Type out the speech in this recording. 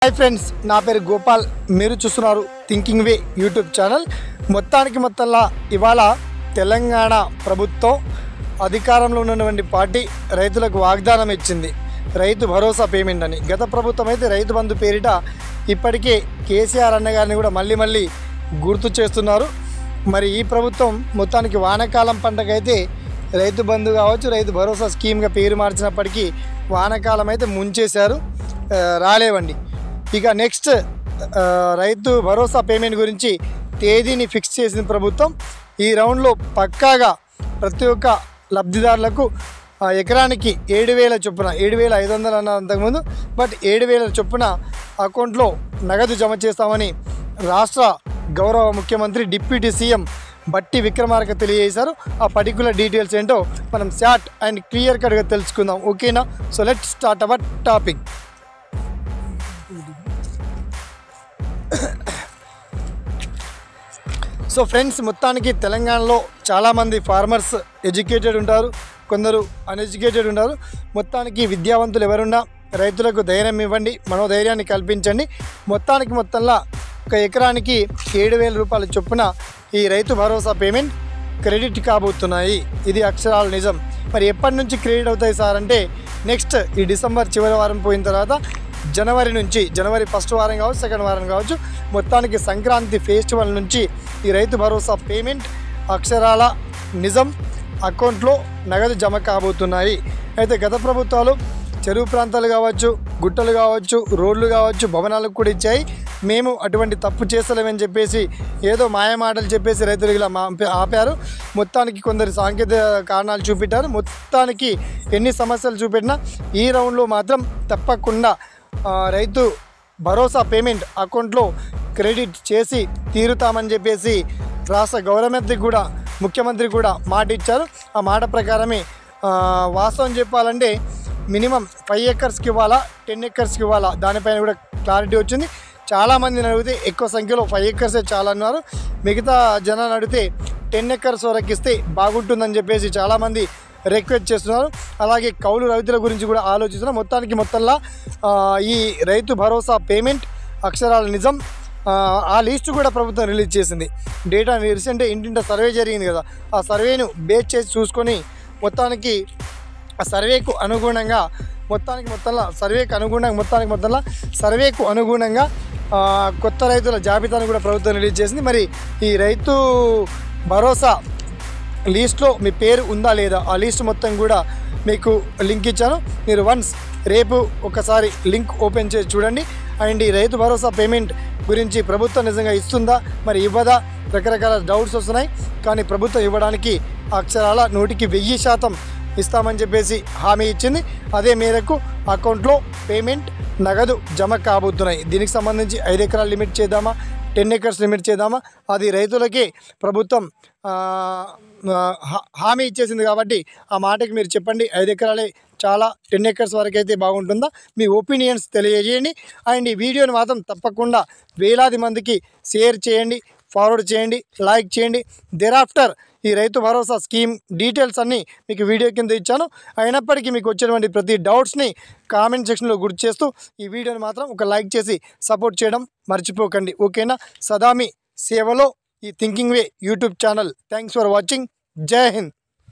Hi friends, నా పేరు గోపాల్. మీరు చూస్తున్నారు థింకింగ్ వే యూట్యూబ్ ఛానల్. మొత్తంలా ఇవాళ తెలంగాణ ప్రభుత్వం అధికారంలో ఉన్నటువంటి పార్టీ రైతులకు వాగ్దానం ఇచ్చింది, రైతు భరోసా పేమెంట్ అని. గత ప్రభుత్వం అయితే రైతు బంధు పేరిట ఇప్పటికే కేసీఆర్ అన్న గారిని కూడా మళ్ళీ గుర్తు చేస్తున్నారు. మరి ఈ ప్రభుత్వం మొత్తానికి వానాకాలం పంటకైతే రైతు బంధు కావచ్చు, రైతు భరోసా స్కీమ్గా పేరు మార్చినప్పటికీ వానాకాలం అయితే ముంచేశారు, రాలేవండి. ఇక నెక్స్ట్ రైతు భరోసా పేమెంట్ గురించి తేదీని ఫిక్స్ చేసిన ప్రభుత్వం. ఈ రౌండ్లో పక్కాగా ప్రతి ఒక్క లబ్ధిదారులకు ఎకరానికి 7,000 చొప్పున, 7,500 అన్న అంతకుముందు, బట్ 7,000 చొప్పున అకౌంట్లో నగదు జమ చేస్తామని రాష్ట్ర గౌరవ ముఖ్యమంత్రి డిప్యూటీ సీఎం బట్టి విక్రమార్క తెలియజేశారు. ఆ పర్టికులర్ డీటెయిల్స్ ఏంటో మనం షార్ట్ అండ్ క్లియర్ కట్గా తెలుసుకుందాం, ఓకేనా? So let's start our topic. So friends, మొత్తానికి తెలంగాణలో చాలామంది ఫార్మర్స్ ఎడ్యుకేటెడ్ ఉంటారు, కొందరు అన్ఎడ్యుకేటెడ్ ఉంటారు. మొత్తానికి విద్యావంతులు ఎవరున్నా రైతులకు ధైర్యం ఇవ్వండి, మనోధైర్యాన్ని కల్పించండి. మొత్తంలో ఒక ఎకరానికి 7,000 రూపాయల చొప్పున ఈ రైతు భరోసా పేమెంట్ క్రెడిట్ కాబోతున్నాయి. ఇది అక్షరాల నిజం. మరి ఎప్పటి నుంచి క్రెడిట్ అవుతాయి సార్ అంటే, నెక్స్ట్ ఈ డిసెంబర్ చివరి వారం పోయిన తర్వాత జనవరి నుంచి, జనవరి ఫస్ట్ వారం కావచ్చు, సెకండ్ వారం కావచ్చు, మొత్తానికి సంక్రాంతి ఫెస్టివల్ నుంచి ఈ రైతు భరోసా పేమెంట్ అక్షరాల నిజం అకౌంట్లో నగదు జమ కాబోతున్నాయి. అయితే గత ప్రభుత్వాలు చెరువు ప్రాంతాలు కావచ్చు, గుట్టలు కావచ్చు, రోడ్లు కావచ్చు, భవనాలకు కూడా ఇచ్చాయి. మేము అటువంటి తప్పు చేస్తలేమని చెప్పేసి ఏదో మాయమాటలు చెప్పేసి రైతులు ఇలా ఆపారు. మొత్తానికి కొందరు సాంకేతిక కారణాలు చూపెట్టారు. మొత్తానికి ఎన్ని సమస్యలు చూపెట్టినా ఈ రౌండ్లో మాత్రం తప్పకుండా రైతు భరోసా పేమెంట్ అకౌంట్లో క్రెడిట్ చేసి తీరుతామని చెప్పేసి రాష్ట్ర గవర్నమెంట్కి కూడా, ముఖ్యమంత్రి కూడా మాట ఇచ్చారు. ఆ మాట ప్రకారమే వాస్తవం చెప్పాలంటే మినిమం 5 ఎకర్స్కి ఇవ్వాలా, 10 ఎకర్స్కి ఇవ్వాలా, దానిపైన కూడా క్లారిటీ వచ్చింది. చాలామందిని అడిగితే ఎక్కువ సంఖ్యలో 5 ఎకర్సే చాలా అన్నారు. మిగతా జనాన్ని అడిగితే 10 ఎకర్స్ వరకు ఇస్తే బాగుంటుందని చెప్పేసి చాలామంది రిక్వెస్ట్ చేస్తున్నారు. అలాగే కౌలు రైతుల గురించి కూడా ఆలోచిస్తున్నారు. మొత్తంలో ఈ రైతు భరోసా పేమెంట్ అక్షరాల నిజం. ఆ లిస్టు కూడా ప్రభుత్వం రిలీజ్ చేసింది. డేటా రీసెంట్ ఇంటింట సర్వే జరిగింది కదా, ఆ సర్వేను బేస్ చేసి చూసుకొని మొత్తానికి ఆ సర్వేకు అనుగుణంగా సర్వేకు అనుగుణంగా కొత్త రైతుల జాబితాను కూడా ప్రభుత్వం రిలీజ్ చేసింది. మరి ఈ రైతు భరోసా లిస్ట్లో మీ పేరు ఉందా లేదా, ఆ లిస్ట్ మొత్తం కూడా మీకు లింక్ ఇచ్చాను. మీరు వన్స్ రేపు ఒకసారి లింక్ ఓపెన్ చేసి చూడండి. అండ్ ఈ రైతు భరోసా పేమెంట్ గురించి ప్రభుత్వం నిజంగా ఇస్తుందా, మరి ఇవ్వదా, రకరకాల డౌట్స్ వస్తున్నాయి. కానీ ప్రభుత్వం ఇవ్వడానికి అక్షరాల 100% ఇస్తామని చెప్పేసి హామీ ఇచ్చింది. అదే మేరకు అకౌంట్లో పేమెంట్ నగదు జమ కాబోతున్నాయి. దీనికి సంబంధించి 5 ఎకరాలు లిమిట్ చేద్దామా, 10 ఎకర్స్ లిమిట్ చేద్దామా, అది రైతులకే ప్రభుత్వం హామీ ఇచ్చేసింది కాబట్టి ఆ మాటకి మీరు చెప్పండి. 5 ఎకరాలే చాలా, 10 ఎకర్స్ వరకు అయితే బాగుంటుందా? మీ ఒపీనియన్స్ తెలియజేయండి. అండ్ ఈ వీడియోని మాత్రం తప్పకుండా వేలాది మందికి షేర్ చేయండి, ఫార్వర్డ్ చేయండి, లైక్ చేయండి. దెరాఫ్టర్ ఈ రైతు భరోసా స్కీమ్ డీటెయిల్స్ అన్నీ మీకు వీడియో కింద ఇచ్చాను. అయినప్పటికీ మీకు వచ్చినటువంటి ప్రతి డౌట్స్ని కామెంట్ సెక్షన్లో గుర్తు చేస్తూ ఈ వీడియోని మాత్రం ఒక లైక్ చేసి సపోర్ట్ చేయడం మర్చిపోకండి, ఓకేనా? సదా మీ సేవలో ఈ thinking way YouTube channel. Thanks for watching. జై హింద్.